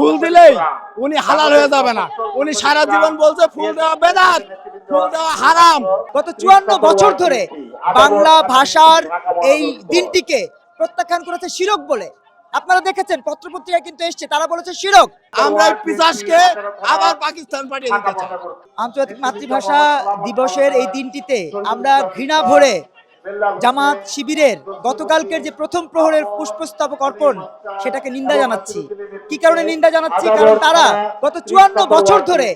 ফুল দিলেই উনি হালাল হয়ে যাবে না। উনি সারা জীবন বলছে ফুল দেওয়া বেদাত, ফুল দেওয়া হারাম। গত 54 বছর ধরে বাংলা ভাষার এই দিনটিকে প্রত্যাখ্যান করেছে শিরক বলে। আপনারা দেখেছেন পত্রপত্রিকা কিন্তু এসছে, তারা বলেছে শিরক। আমরা এই পিশাচকে আবার পাকিস্তান পাঠিয়ে দিতে চাই। আন্তর্জাতিক মাতৃভাষা দিবসের এই দিনটিতে আমরা ঘৃণা ভরে জামাত শিবিরের গতকালকের যে প্রথম প্রহরের পুষ্পস্তবক অর্পণ সেটাকে নিন্দা জানাচ্ছি। কি কারণে নিন্দা জানাচ্ছি? কারণ তারা গত 54 বছর ধরে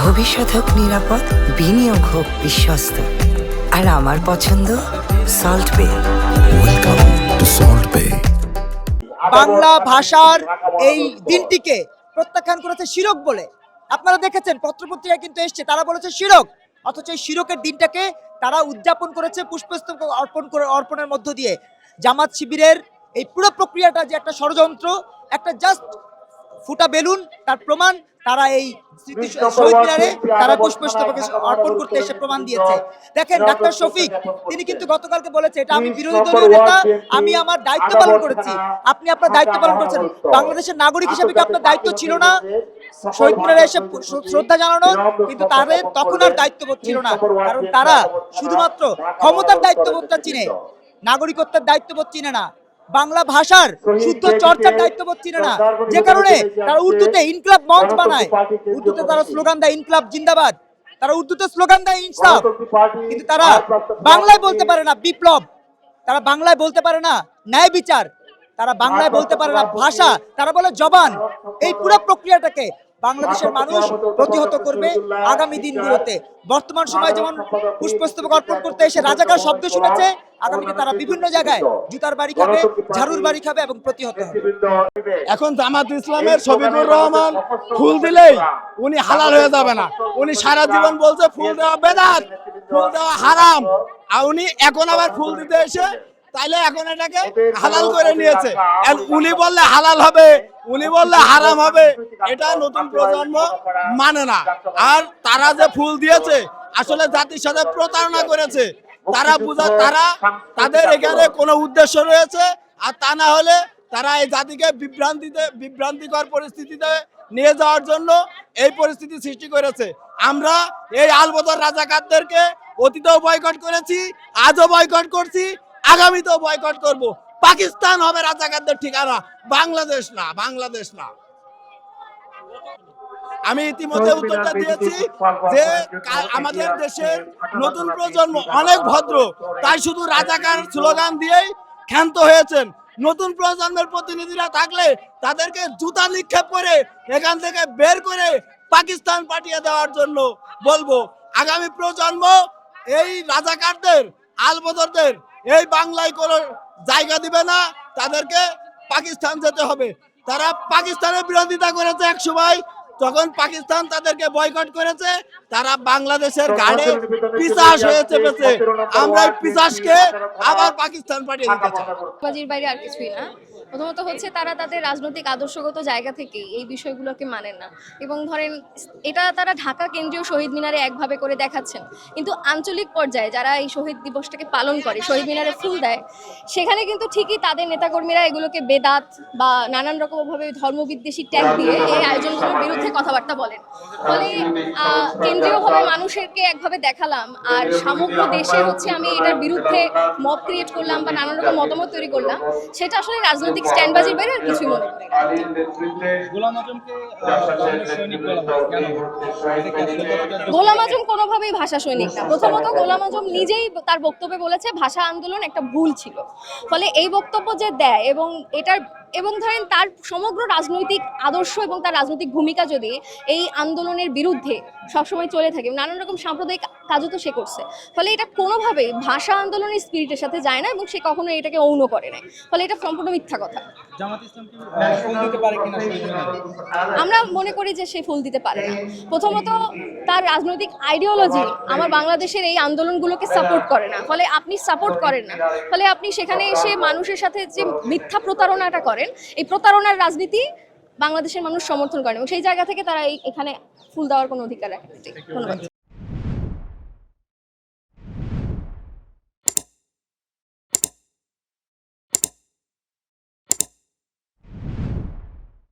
ভবিষ্যৎ হোক নিরাপদ, বিনিয়োগ হোক বিশ্বস্ত, আর আমার পছন্দ সল্ট বে। ওয়েলকাম টু সল্ট বে। বাংলা ভাষার এই দিনটিকে প্রত্যাখ্যান করেছে শিরক বলে। আপনারা দেখেছেন পত্রপত্রিকা কিন্তু এসছে, তারা বলেছে শিরক। অথচ এই শিরকের দিনটাকে তারা উদযাপন করেছে পুষ্পস্তবক অর্পণের মধ্য দিয়ে। জামাত শিবিরের এই পুরো প্রক্রিয়াটা যে একটা ষড়যন্ত্র, একটা জাস্ট ফুটা বেলুন, তার প্রমাণ তারা এই শহীদ মিনারে তারা পুষ্পস্তবক অর্পণ করতে এসে প্রমাণ দিয়েছে। দেখেন ডাক্তার শফিক, তিনি কিন্তু গতকালকে বলেছে এটা আমি বিরোধী দলীয় নেতা, আমি আমার দায়িত্ব পালন করেছি। আপনি আপনার দায়িত্ব পালন করেছেন, বাংলাদেশের নাগরিক হিসেবে কি আপনার দায়িত্ব ছিল না শহীদ মিনারে এসে শ্রদ্ধা জানানোর? কিন্তু তাদের তখন আর দায়িত্ববোধ ছিল না, কারণ তারা শুধুমাত্র ক্ষমতার দায়িত্ববোধটা চিনে, নাগরিকত্বের দায়িত্ববোধ চিনে না, বাংলা ভাষার শুদ্ধ চর্চার দায়িত্ববোধ চিনে না। যে কারণে তারা উর্দুতে ইনকলাব মঞ্চ বানায়, উর্দুতে তারা স্লোগান দেয় ইনকলাব জিন্দাবাদ, তারা উর্দুতে স্লোগান দেয় ইনসাফ, কিন্তু তারা বাংলায় বলতে পারে না বিপ্লব, তারা বাংলায় বলতে পারে না ন্যায় বিচার, তারা বাংলায় বলতে পারে না ভাষা, তারা বলে জবান। এই পুরো প্রক্রিয়াটাকে বাংলাদেশের মানুষ প্রতিহত করবে আগামী দিনগুলোতে। বর্তমান সময়ে যেমন পুষ্পস্তবক অর্পণ করতে এসে রাজাকার শব্দ শুনেছে, আগামীতে তারা বিভিন্ন জায়গায় জুতার বাড়ি খাবে, ঝাড়ুর বাড়ি খাবে এবং প্রতিহত হবে। এখন জামাত ইসলামের শফিকুর রহমান ফুল দিলেই উনি হালাল হয়ে যাবে না। উনি সারা জীবন বলছে ফুল দেওয়া বেদাত, ফুল দেওয়া হারাম, আর উনি এখন আবার ফুল দিতে এসে তাইলে এখন এটাকে হালাল করে নিয়েছে। উনি বললে হালাল হবে, উনি বললে হারাম হবে, এটা নতুন প্রজন্ম মানে না। আর তারা যে ফুল দিয়েছে আসলে জাতির সাথে প্রতারণা করেছে। তারা তাদের এখানে কোনো উদ্দেশ্য রয়েছে, আর তা না হলে তারা এই জাতিকে বিভ্রান্তিকর পরিস্থিতিতে নিয়ে যাওয়ার জন্য এই পরিস্থিতি সৃষ্টি করেছে। আমরা এই আলবদর রাজাকারদেরকে অতীতেও বয়কট করেছি, আজও বয়কট করছি, আগামীতেও বয়কট করব। পাকিস্তান হবে রাজাকারদের ঠিকানা, বাংলাদেশ না, বাংলাদেশ না। আমি ইতিমধ্যে উত্তরটা দিয়েছি যে আমাদের দেশের নতুন প্রজন্ম অনেক ভদ্র, তাই শুধু রাজাকার স্লোগান দিয়েই ক্ষান্ত হয়েছেন। নতুন প্রজন্মের প্রতিনিধিরা থাকলে তাদেরকে জুতা নিক্ষেপ করে এখান থেকে বের করে পাকিস্তান পাঠিয়ে দেওয়ার জন্য বলবো। আগামী প্রজন্ম এই রাজাকারদের, আলবদরদের এই বাংলায় কোনো জায়গা দিবে না, তাদেরকে পাকিস্তান যেতে হবে। তারা পাকিস্তানের বিরোধিতা করেছে এক সময়, তখন পাকিস্তান তাদেরকে বয়কট করেছে, তারা বাংলাদেশের গাড়ে পিশাচ হয়ে চেপেছে। আমরা এই পিশাচকে আবার পাকিস্তান পাঠিয়ে দিতে চাই। বাজির বাইরে আর কিছুই না। প্রথমত হচ্ছে তারা তাদের রাজনৈতিক আদর্শগত জায়গা থেকে এই বিষয়গুলোকে মানেন না, এবং ধরেন এটা তারা ঢাকা কেন্দ্রীয় শহীদ মিনারে একভাবে করে দেখাচ্ছেন, কিন্তু আঞ্চলিক পর্যায়ে যারা এই শহীদ দিবসটাকে পালন করে, শহীদ মিনারে ফুল দেয়, সেখানে কিন্তু ঠিকই তাদের নেতাকর্মীরা এগুলোকে বেদাত বা নানান রকমভাবে ধর্মবিদ্বেষী ট্যাগ দিয়ে এই আয়োজনগুলোর বিরুদ্ধে কথাবার্তা বলেন। ফলে কেন্দ্রীয়ভাবে মানুষকে একভাবে দেখালাম, আর সমগ্র দেশে হচ্ছে আমি এটার বিরুদ্ধে মব ক্রিয়েট করলাম বা নানান রকম মতামত তৈরি করলাম, সেটা আসলে রাজনৈতিক স্ট্যান্ডবাজির বাইরে আর কিছুই মনে করি না। গোলাম আজম কোনোভাবেই ভাষা সৈনিক না। প্রথমত গোলাম আজম নিজেই তার বক্তব্যে বলেছে ভাষা আন্দোলন একটা ভুল ছিল। ফলে এই বক্তব্য যে দেয় এবং ধরেন তার সমগ্র রাজনৈতিক আদর্শ এবং তার রাজনৈতিক ভূমিকা যদি এই আন্দোলনের বিরুদ্ধে সবসময় চলে থাকে, নানান রকম সাম্প্রদায়িক কাজও তো সে করছে, ফলে এটা কোনোভাবেই ভাষা আন্দোলনের স্পিরিটের সাথে যায় না, এবং সে কখনো এটাকে অন্য করে না। ফলে এটা সম্পূর্ণ মিথ্যা কথা। আমরা মনে করি যে সে ফুল দিতে পারে না। প্রথমত তার রাজনৈতিক আইডিওলজি আমার বাংলাদেশের এই আন্দোলনগুলোকে সাপোর্ট করে না, ফলে আপনি সাপোর্ট করেন না, ফলে আপনি সেখানে এসে মানুষের সাথে যে মিথ্যা প্রতারণাটা করেন, এই প্রতারণার রাজনীতি বাংলাদেশের মানুষ সমর্থন করেন, এবং সেই জায়গা থেকে তারা এখানে ফুল দেওয়ার কোনো অধিকার রাখে না। ধন্যবাদ।